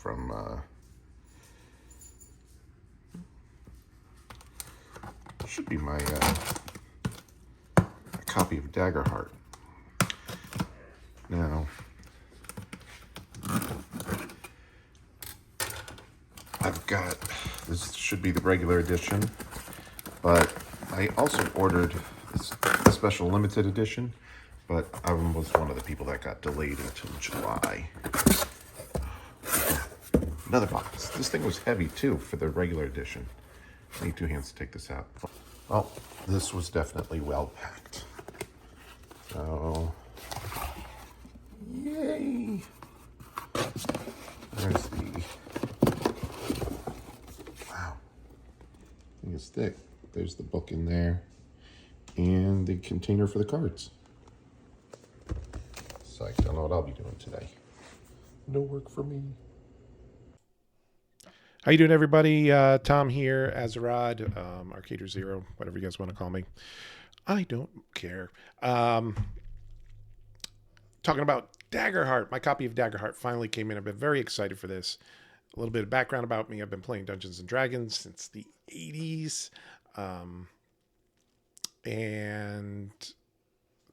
from should be my a copy of Daggerheart. Now, I've got, this should be the regular edition, but I also ordered a special limited edition, but I was one of the people that got delayed until July. Another box. This thing was heavy too for the regular edition. I need 2 hands to take this out. Well, this was definitely well packed. So, yay! There's the, wow, thing is thick. There's the book in there and the container for the cards. So I don't know what I'll be doing today. No work for me. How you doing, everybody? Tom here, Azerod, Arcader Zero, whatever you guys want to call me. I don't care. Talking about Daggerheart. My copy of Daggerheart finally came in. I've been very excited for this. A little bit of background about me. I've been playing Dungeons & Dragons since the 80s. And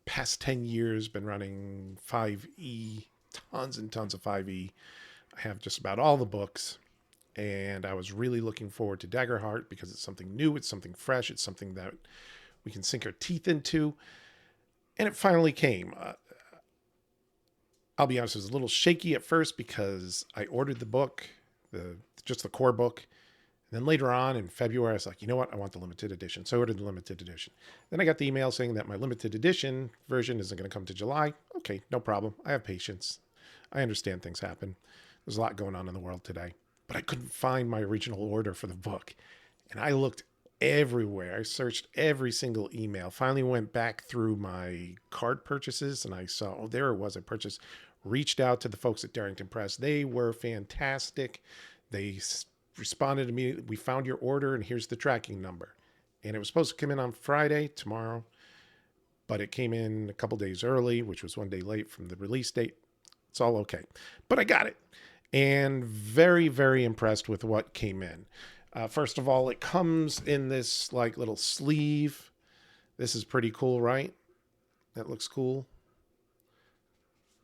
past 10 years, been running 5e, tons and tons of 5e. I have just about all the books. And I was really looking forward to Daggerheart because it's something new, it's something fresh, it's something that we can sink our teeth into. And it finally came. I'll be honest, it was a little shaky at first because I ordered the book, just the core book. And then later on in February, I was like, you know what? I want the limited edition. So I ordered the limited edition. Then I got the email saying that my limited edition version isn't going to come to July. Okay, no problem. I have patience. I understand things happen. There's a lot going on in the world today. But I couldn't find my original order for the book. And I looked everywhere. I searched every single email. Finally went back through my card purchases and I saw, oh, there it was. I purchased, reached out to the folks at Darrington Press. They were fantastic. They responded immediately. We found your order and here's the tracking number. And it was supposed to come in on Friday, tomorrow. But it came in a couple days early, which was 1 day late from the release date. It's all okay. But I got it. And very, very impressed with what came in. First of all, it comes in this like little sleeve. This is pretty cool, right? That looks cool.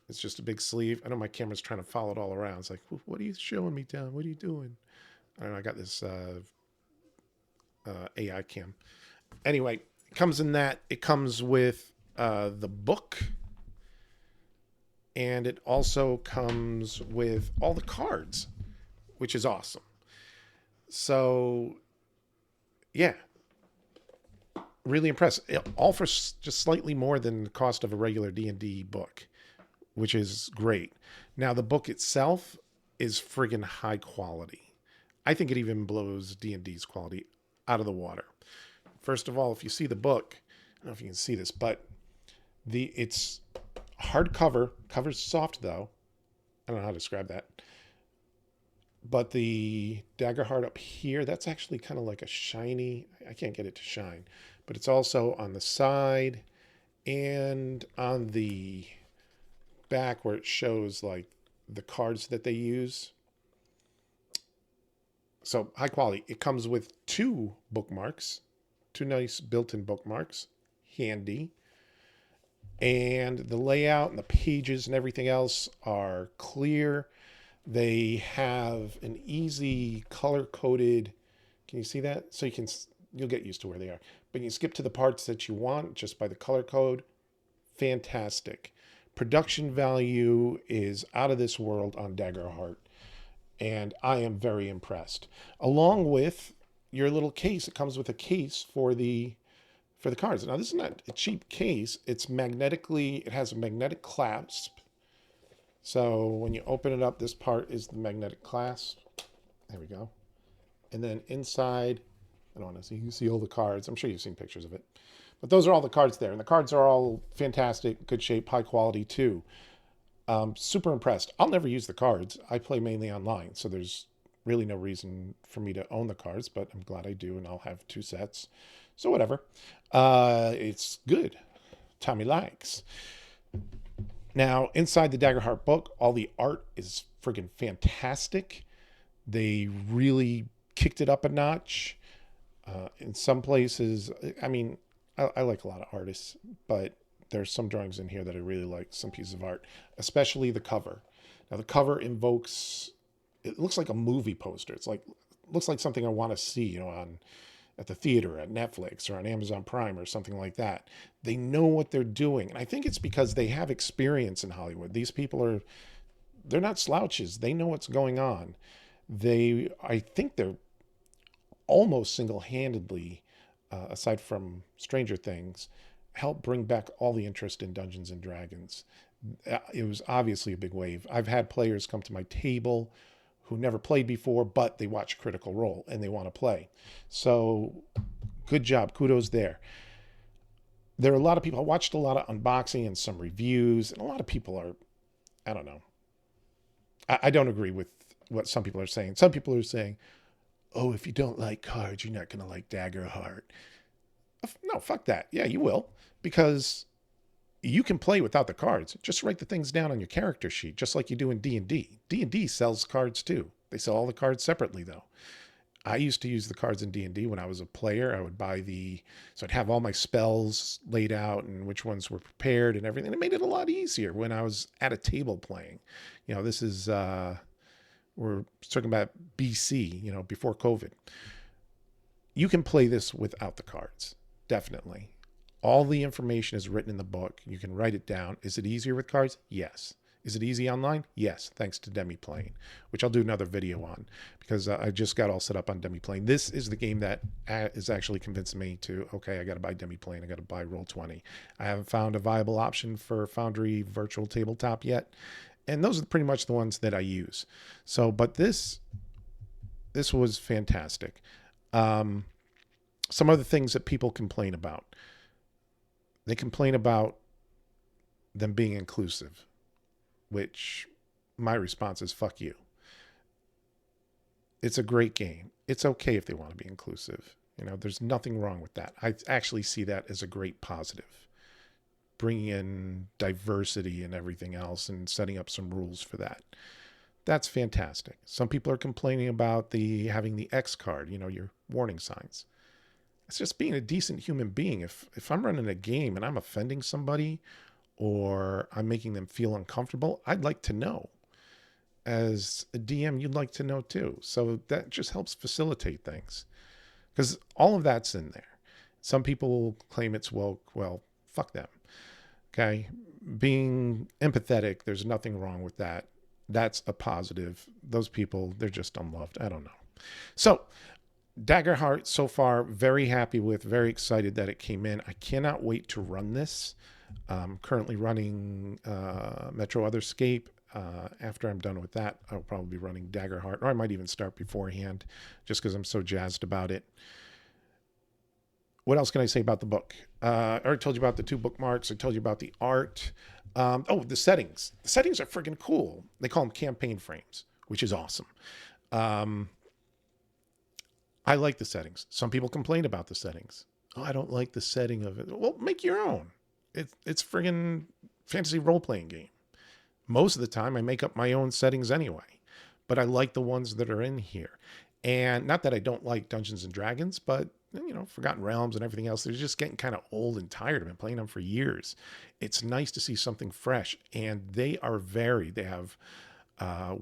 It's just a big sleeve. I know my camera's trying to follow it all around. It's like, what are you showing me, Tom? What are you doing? I don't know. I got this AI cam. Anyway, it comes in that. It comes with the book. And it also comes with all the cards, which is awesome. So, yeah, really impressed. All for just slightly more than the cost of a regular D&D book, which is great. Now, the book itself is friggin' high quality. I think it even blows D&D's quality out of the water. First of all, if you see the book, I don't know if you can see this, but it's hardcover, cover's soft though. I don't know how to describe that. But the Daggerheart up here, that's actually kind of like a shiny, I can't get it to shine, but it's also on the side and on the back where it shows like the cards that they use. So high quality. It comes with 2 bookmarks, 2 nice built-in bookmarks, handy. And the layout and the pages and everything else are clear. They have an easy color-coded, can you see that? So you'll get used to where they are. But you can skip to the parts that you want just by the color code. Fantastic. Production value is out of this world on Daggerheart. And I am very impressed. Along with your little case, it comes with a case for the cards. Now, this is not a cheap case. It has a magnetic clasp. So when you open it up, this part is the magnetic clasp. There we go. And then inside, I don't want to see, you see all the cards. I'm sure you've seen pictures of it. But those are all the cards there. And the cards are all fantastic, good shape, high quality too. Super impressed. I'll never use the cards. I play mainly online. So there's really no reason for me to own the cards, but I'm glad I do. And I'll have 2 sets. So whatever. It's good. Tommy likes. Now, inside the Daggerheart book, all the art is friggin' fantastic. They really kicked it up a notch. In some places, I mean, I like a lot of artists, but there's some drawings in here that I really like, some pieces of art, especially the cover. Now, the cover invokes, it looks like a movie poster. It's like, looks like something I want to see, you know, on at the theater, at Netflix, or on Amazon Prime, or something like that. They know what they're doing. And I think it's because they have experience in Hollywood. These people are, they're not slouches. They know what's going on. I think they're almost single-handedly, aside from Stranger Things, helped bring back all the interest in Dungeons and Dragons. It was obviously a big wave. I've had players come to my table who never played before, but they watch Critical Role and they want to play. So good job. Kudos there. There are a lot of people, I watched a lot of unboxing and some reviews, and a lot of people are, I don't know. I don't agree with what some people are saying. Some people are saying, oh, if you don't like cards, you're not going to like Daggerheart. No, fuck that. Yeah, you will. Because you can play without the cards. Just write the things down on your character sheet, just like you do in D&D. D&D sells cards too. They sell all the cards separately, though. I used to use the cards in D&D when I was a player. I would buy so I'd have all my spells laid out and which ones were prepared and everything. It made it a lot easier when I was at a table playing. You know, this is, we're talking about BC, you know, before COVID. You can play this without the cards, definitely. All the information is written in the book. You can write it down. Is it easier with cards? Yes. Is it easy online? Yes, thanks to Demiplane, which I'll do another video on because I just got all set up on Demiplane. This is the game that is actually convincing me to, okay, I got to buy Demiplane. I got to buy Roll20. I haven't found a viable option for Foundry Virtual Tabletop yet. And those are pretty much the ones that I use. So, but this was fantastic. Some other things that people complain about. They complain about them being inclusive, which my response is fuck you. It's a great game. It's okay if they want to be inclusive. You know, there's nothing wrong with that. I actually see that as a great positive. Bringing in diversity and everything else and setting up some rules for that. That's fantastic. Some people are complaining about having the X card, you know, your warning signs. It's just being a decent human being. If I'm running a game and I'm offending somebody or I'm making them feel uncomfortable, I'd like to know. As a DM, you'd like to know too. So that just helps facilitate things. Because all of that's in there. Some people claim it's woke. Well, fuck them. Okay? Being empathetic, there's nothing wrong with that. That's a positive. Those people, they're just unloved. I don't know. So, Daggerheart, so far, very happy with, very excited that it came in. I cannot wait to run this. I'm currently running Metro Otherscape. After I'm done with that, I'll probably be running Daggerheart, or I might even start beforehand, just because I'm so jazzed about it. What else can I say about the book? I already told you about the 2 bookmarks. I told you about the art. The settings. The settings are freaking cool. They call them campaign frames, which is awesome. I like the settings. Some people complain about the settings. Oh, I don't like the setting of it. Well, make your own. It's friggin' fantasy role-playing game. Most of the time, I make up my own settings anyway. But I like the ones that are in here. And not that I don't like Dungeons and Dragons, but, you know, Forgotten Realms and everything else, they're just getting kind of old and tired. I've been playing them for years. It's nice to see something fresh. And they are varied. They have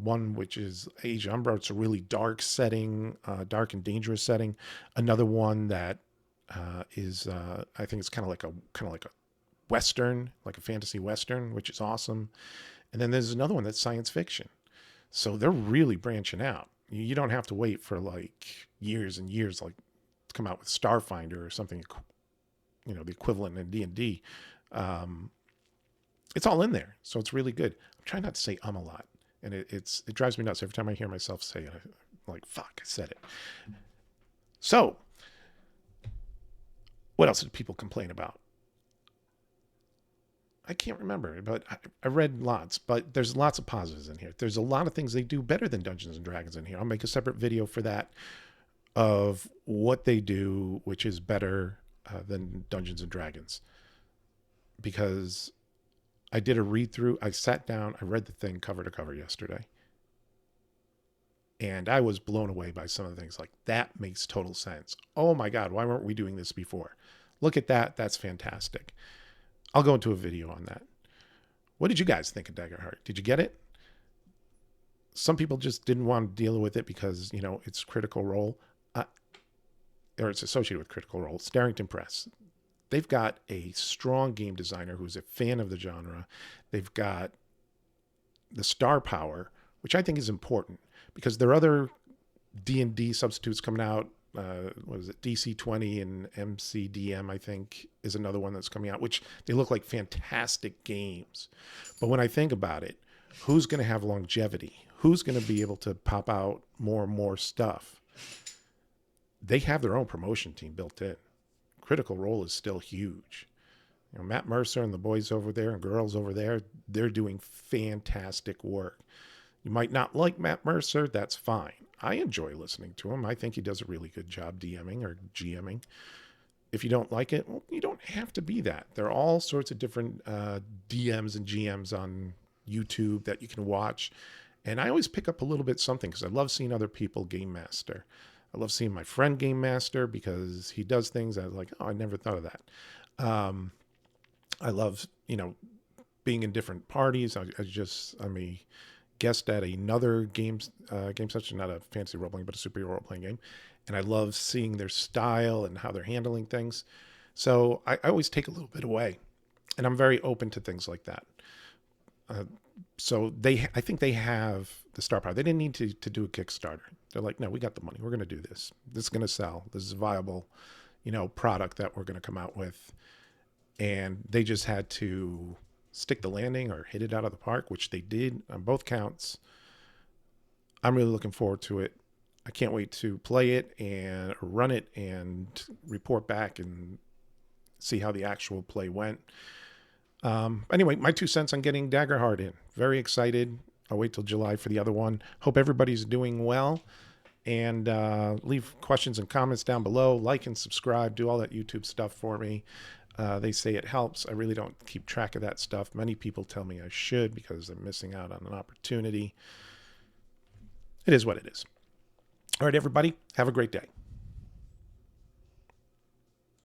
one which is Age of Umbra. It's a really dark setting, dark and dangerous setting. Another one that is I think it's kind of like a Western, like a fantasy Western, which is awesome. And then there's another one that's science fiction. So they're really branching out. You don't have to wait for like years and years, like to come out with Starfinder or something, you know, the equivalent in D&D. It's all in there. So it's really good. I'm trying not to say a lot. And it drives me nuts every time I hear myself say it. I'm like, fuck, I said it. So what else did people complain about? I can't remember, but I read lots, but there's lots of positives in here. There's a lot of things they do better than Dungeons and Dragons in here. I'll make a separate video for that of what they do, which is better than Dungeons and Dragons. Because I did a read through. I sat down, I read the thing cover to cover yesterday. And I was blown away by some of the things like that makes total sense. Oh my God, why weren't we doing this before? Look at that. That's fantastic. I'll go into a video on that. What did you guys think of Daggerheart? Did you get it? Some people just didn't want to deal with it because, it's Critical Role, or it's associated with Critical Role. Starrington Press. They've got a strong game designer who's a fan of the genre. They've got the star power, which I think is important because there are other D&D substitutes coming out. What is it? DC-20 and MCDM, I think, is another one that's coming out, which they look like fantastic games. But when I think about it, who's going to have longevity? Who's going to be able to pop out more and more stuff? They have their own promotion team built in. Critical Role is still huge. Matt Mercer and the boys over there and girls over there, they're doing fantastic work. You might not like Matt Mercer, that's fine. I enjoy listening to him. I think he does a really good job DMing or GMing. If you don't like it, well, you don't have to be that. There are all sorts of different DMs and GMs on YouTube that you can watch. And I always pick up a little bit something because I love seeing other people game master. I love seeing my friend game master because he does things I was like, oh, I never thought of that. I love, being in different parties. I'm a guest at another game session, not a fantasy role playing, but a superhero role playing game. And I love seeing their style and how they're handling things. So I always take a little bit away, and I'm very open to things like that. So I think they have the star power. They didn't need to do a Kickstarter. They're like, no, we got the money. We're going to do this. This is going to sell. This is a viable, product that we're going to come out with. And they just had to stick the landing or hit it out of the park, which they did on both counts. I'm really looking forward to it. I can't wait to play it and run it and report back and see how the actual play went. Anyway, my 2 cents on getting Daggerheart in. Very excited. I'll wait till July for the other one. Hope everybody's doing well. And leave questions and comments down below. Like and subscribe. Do all that YouTube stuff for me. They say it helps. I really don't keep track of that stuff. Many people tell me I should because I'm missing out on an opportunity. It is what it is. All right, everybody. Have a great day.